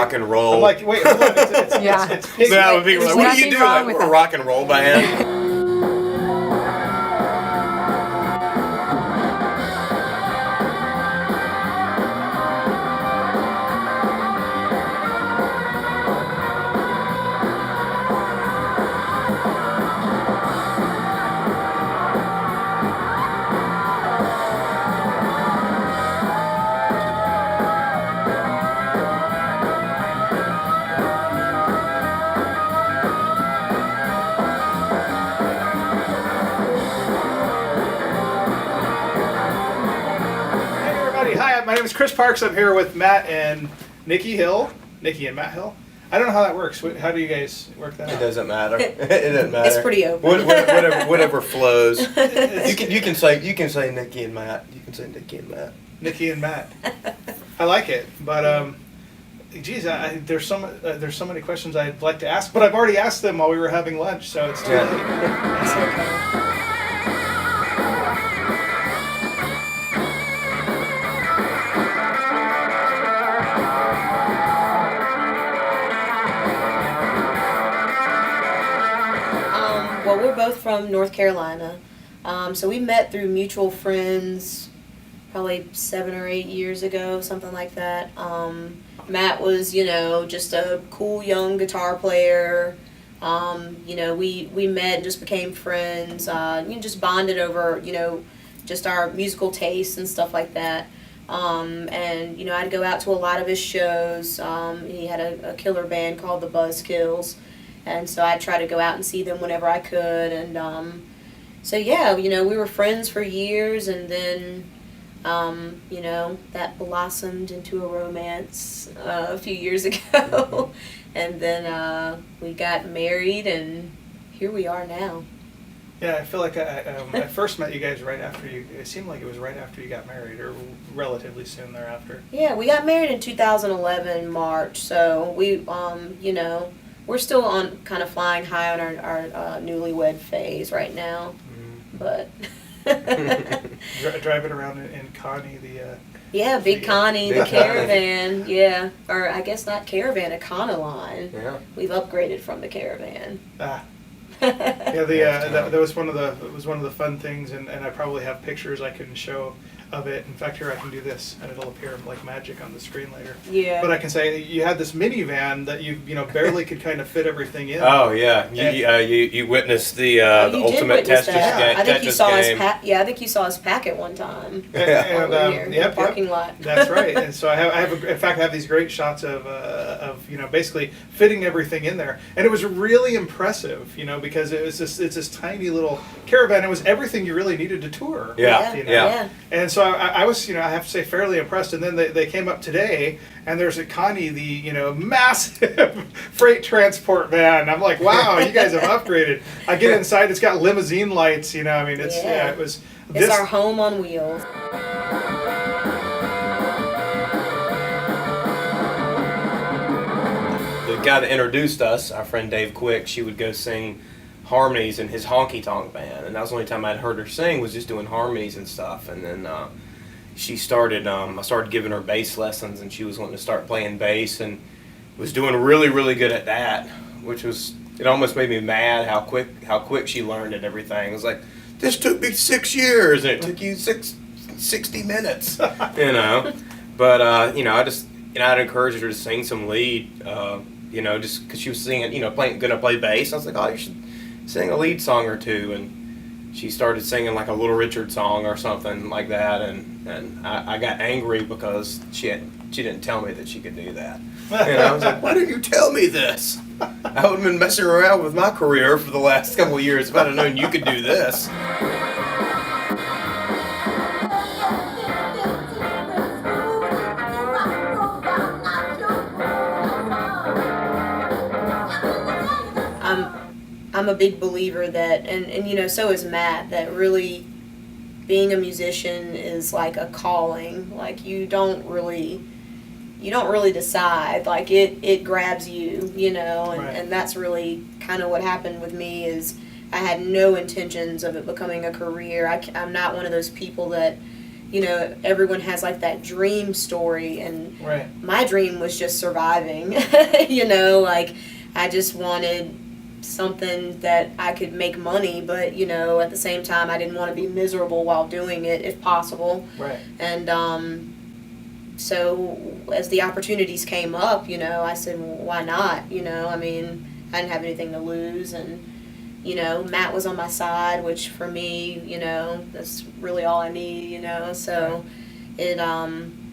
rock and roll. I'm like, wait, hold on. It's pig. That would be like, what do you do? Like, we're a rock and roll band. My name is Chris Parks. I'm here with Matt and Nikki Hill. Nikki and Matt Hill. I don't know how that works. How do you guys work that out? It doesn't matter. It doesn't matter. It's pretty open. Whatever flows. You can say Nikki and Matt. You can say Nikki and Matt. Nikki and Matt. I like it, but geez, there's so many questions I'd like to ask, but I've already asked them while we were having lunch, so it's too late. That's okay. Well, we're both from North Carolina, so we met through mutual friends probably 7 or 8 years ago, something like that. Matt was, just a cool young guitar player. We met and just became friends, just bonded over, just our musical tastes and stuff like that. I'd go out to a lot of his shows. He had a killer band called the Buzzkills. And so I'd try to go out and see them whenever I could. And we were friends for years. And then, that blossomed into a romance a few years ago. And then we got married, and here we are now. Yeah, I feel like I first met you guys right after it seemed like it was right after you got married, or relatively soon thereafter. Yeah, we got married in 2011, March. So we, we're still on kind of flying high on our newlywed phase right now, but driving around in Connie Big Connie, the caravan, yeah, or I guess not caravan, a Econoline. Yeah, we've upgraded from the caravan. Yeah, that was one of the fun things, and I probably have pictures I can show of it. In fact, here I can do this, and it'll appear like magic on the screen later. Yeah. But I can say you had this minivan that you barely could kind of fit everything in. Oh yeah, you witnessed the ultimate test game. I think you saw us. I think you saw us pack it one time. In the parking lot. That's right. And so I have these great shots of basically fitting everything in there, and it was really impressive, because it's this tiny little caravan. It was everything you really needed to tour. Yeah. And so I was, I have to say, fairly impressed. And then they came up today, and there's a Connie, the massive freight transport van. I'm like, wow, you guys have upgraded. I get inside, it's got limousine lights. It was. It's our home on wheels. The guy that introduced us, our friend Dave Quick, she would go sing harmonies in his honky tonk band, and that was the only time I'd heard her sing, was just doing harmonies and stuff. And then she started, I started giving her bass lessons, and she was wanting to start playing bass, and was doing really, really good at that, which was, it almost made me mad how quick she learned and everything. It was like, this took me 6 years, and it took you 60 minutes, But I'd encourage her to sing some lead, just because she was singing, gonna play bass. I was like, oh, you should sing a lead song or two, and she started singing like a Little Richard song or something like that, and I got angry because she didn't tell me that she could do that. I was like, why didn't you tell me this? I would have been messing around with my career for the last couple of years if I'd have known you could do this. I'm a big believer that, and so is Matt, that really being a musician is like a calling. Like you don't really decide. Like it grabs you, Right. And that's really kind of what happened with me. Is I had no intentions of it becoming a career. I'm not one of those people that, everyone has like that dream story, and Right. my dream was just surviving. Like I just wanted something that I could make money, but at the same time I didn't want to be miserable while doing it if possible. Right. And so as the opportunities came up, I said, well, why not? I mean, I didn't have anything to lose, and Matt was on my side, which for me, that's really all I need, so it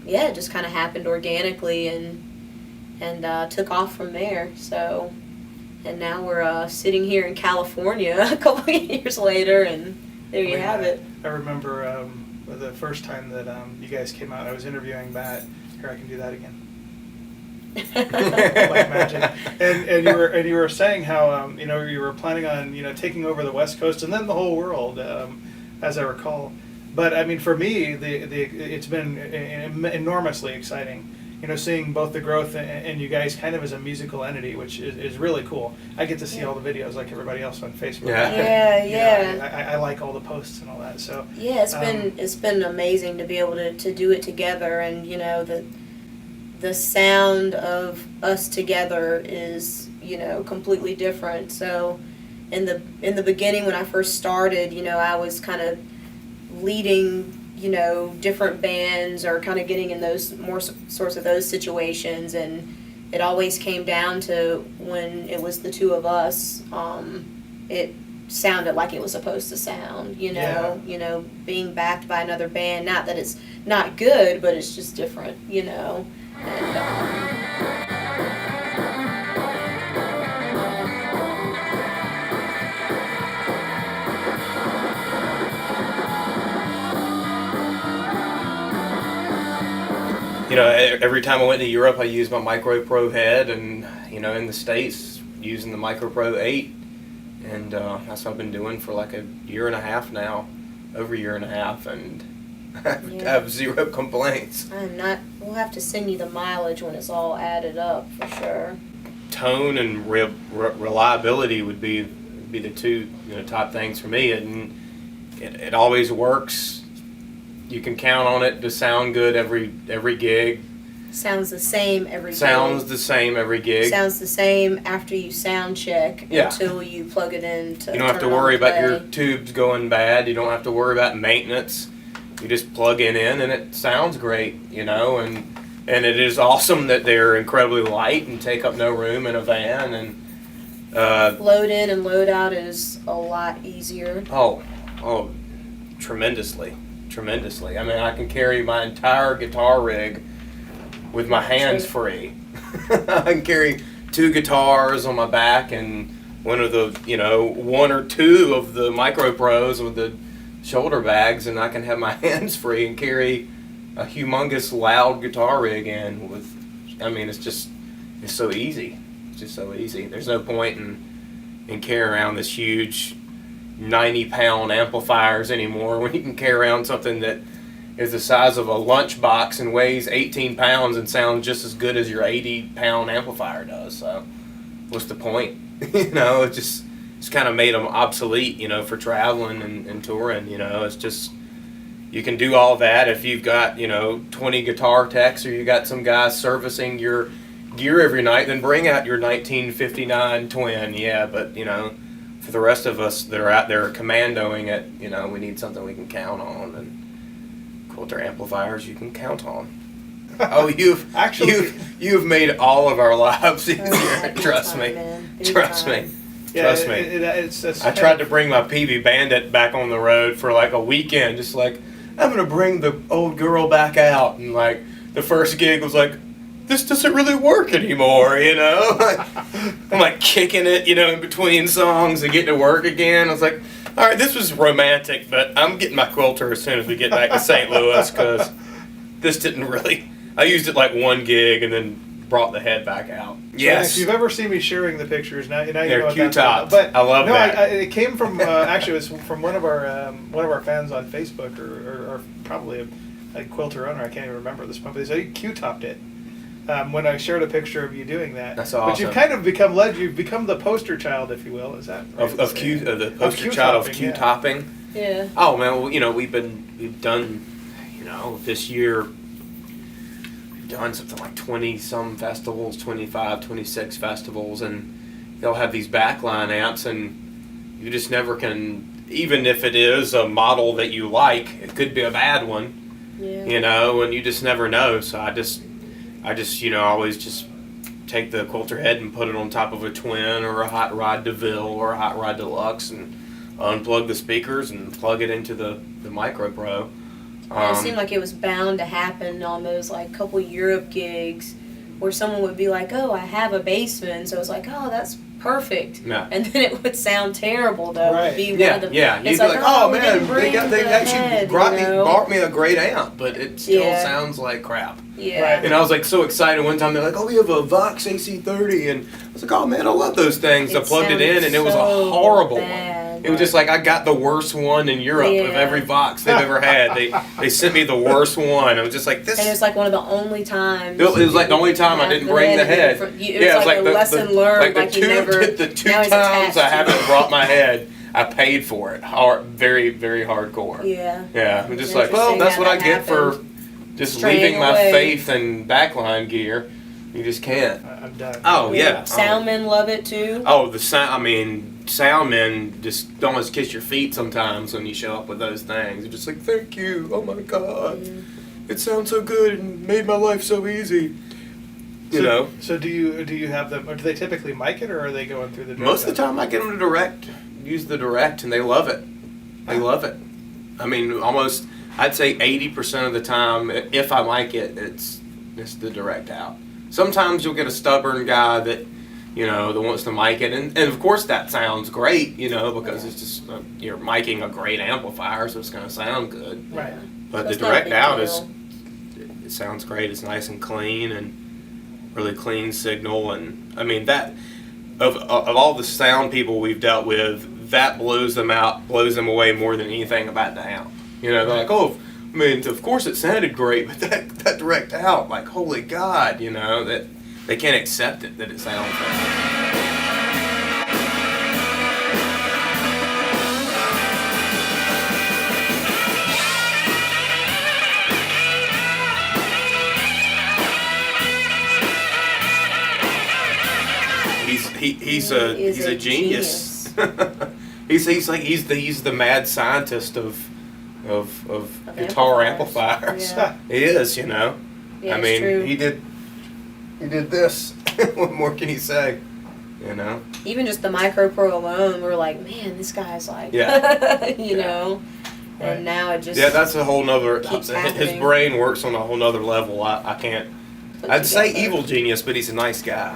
it just kind of happened organically and took off from there. So, and now we're sitting here in California a couple of years later, and there you have it. I remember the first time that you guys came out, I was interviewing Matt. Here, I can do that again. Like magic. And you were saying how you were planning on taking over the West Coast and then the whole world, as I recall. But I mean, for me, it's been enormously exciting. Seeing both the growth and you guys kind of as a musical entity, which is really cool. I get to see all the videos like everybody else on Facebook. Yeah. I like all the posts and all that. So yeah, it's been amazing to be able to do it together, and the sound of us together is completely different. So in the beginning when I first started, I was kind of leading different bands or kind of getting in those more sorts of those situations, and it always came down to when it was the two of us, it sounded like it was supposed to sound, being backed by another band, not that it's not good, but it's just different, and every time I went to Europe, I used my Micro Pro head, and in the States, using the Micro Pro 8, and that's what I've been doing for like a year and a half now, over a year and a half, and I have zero complaints. We'll have to send you the mileage when it's all added up for sure. Tone and reliability would be the two top things for me, and it always works. You can count on it to sound good every gig. Sounds the same every Sounds gig. the same every gig. Sounds the same after you sound check until you plug it in to You don't have to worry about your tubes going bad. You don't have to worry about maintenance. You just plug it in and it sounds great, and it is awesome that they're incredibly light and take up no room in a van, and load in and load out is a lot easier. Oh, tremendously. I mean, I can carry my entire guitar rig with my hands free. I can carry 2 guitars on my back and one of the, 1 or 2 of the Micro Pros with the shoulder bags, and I can have my hands free and carry a humongous loud guitar rig in with, it's so easy. It's just so easy. There's no point in carrying around this huge 90-pound amplifiers anymore when you can carry around something that is the size of a lunchbox and weighs 18 pounds and sounds just as good as your 80-pound amplifier does. So what's the point? It's kind of made them obsolete, for traveling and touring. It's just, you can do all that if you've got 20 guitar techs, or you got some guys servicing your gear every night, then bring out your 1959 Twin. But for the rest of us that are out there commandoing it, we need something we can count on, and Quilter Amplifiers you can count on. Oh, you've made all of our lives easier. Trust me. Trust me. I tried to bring my PV Bandit back on the road for like a weekend, just like, I'm gonna bring the old girl back out, and like the first gig was like, this doesn't really work anymore, I'm like kicking it, in between songs and getting to work again. I was like, all right, this was romantic, but I'm getting my Quilter as soon as we get back to St. Louis, because this didn't really, I used it like one gig and then brought the head back out. Yes. If you've ever seen me sharing the pictures, now you know they're what cute that's but I love that. It came from actually it was from one of our fans on Facebook, or probably a Quilter owner. I can't even remember this point, but they said he Q-topped it. When I shared a picture of you doing that. That's awesome. But you've kind of become you've become the poster child, if you will. Is that right? The poster child of Q-topping? Yeah. Oh man, well, we've done this year we've done something like 20-some festivals, 25, 26 festivals, and they'll have these backline amps, and you just never can, even if it is a model that you like, it could be a bad one, and you just never know. So I just always just take the Quilter head and put it on top of a Twin or a Hot Rod DeVille or a Hot Rod Deluxe and unplug the speakers and plug it into the Micro Pro. It seemed like it was bound to happen on those like couple Europe gigs where someone would be like, "Oh, I have a Bassman," so it's like, "Oh, that's perfect," and then it would sound terrible though. Right. It'd be Yeah, one of the, yeah. You'd it's be like, like, "Oh we man, didn't bring they the actually head, bought me a great amp, but it still Yeah. sounds like crap." Yeah. Right. And I was like so excited one time. They're like, "Oh, we have a Vox AC30," and I was like, "Oh man, I love those things." I plugged it in, and it was a sounded so horrible bad. one. It was just like I got the worst one in Europe of every Vox they've ever had. They sent me the worst one. I was just like this. And it was like one of the only times. It was like the only time I didn't bring the head. It was like a lesson learned. Like you never. the two now he's times attached I to haven't it. brought my head, I paid for it. Very, very hardcore. Yeah. Yeah, I'm just like, well, Interesting that's how what I that get for just Straying leaving my away. faith in backline gear. You just can't. I'm done. Oh yeah. Soundmen love it too. Oh, the sound. I mean, soundmen just almost kiss your feet sometimes when you show up with those things. They're just like, thank you. Oh my God, it sounds so good and made my life so easy. You know. So do you have them? Or do they typically mic it, or are they going through the? Most of the time, I get them to use the direct, and they love it. They love it. I mean, almost. I'd say 80% of the time, if I like it, it's the direct out. Sometimes you'll get a stubborn guy that, that wants to mic it, and of course that sounds great, because it's just you're miking a great amplifier, so it's going to sound good. Right. But So the it's not a direct big out deal. it sounds great. It's nice and clean and really clean signal, and I mean that of all the sound people we've dealt with, that blows them away more than anything about the amp. They're like, oh, I mean, of course it sounded great, but that direct out, like, holy God, that they can't accept it, that it sounds He's a genius. he's the mad scientist of guitar amplifiers. Yeah. He is, Yeah, I mean, true. he did this. What more can you say? Even just the Micro Pro alone, we're like, man, this guy's like, Yeah. know. Right. And now it just That's a whole nother. keeps His happening. brain works on a whole nother level. I can't. put I'd say together. evil genius, but he's a nice guy.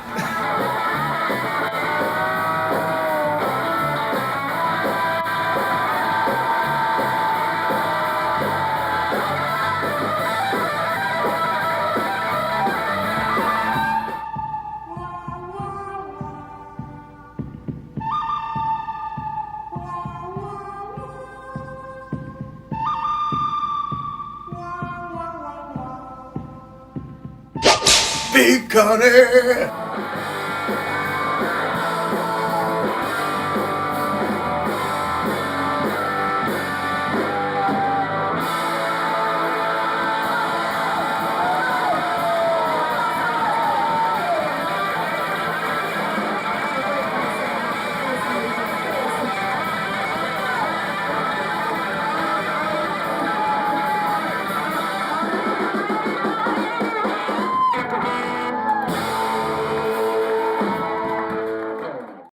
Big Connie!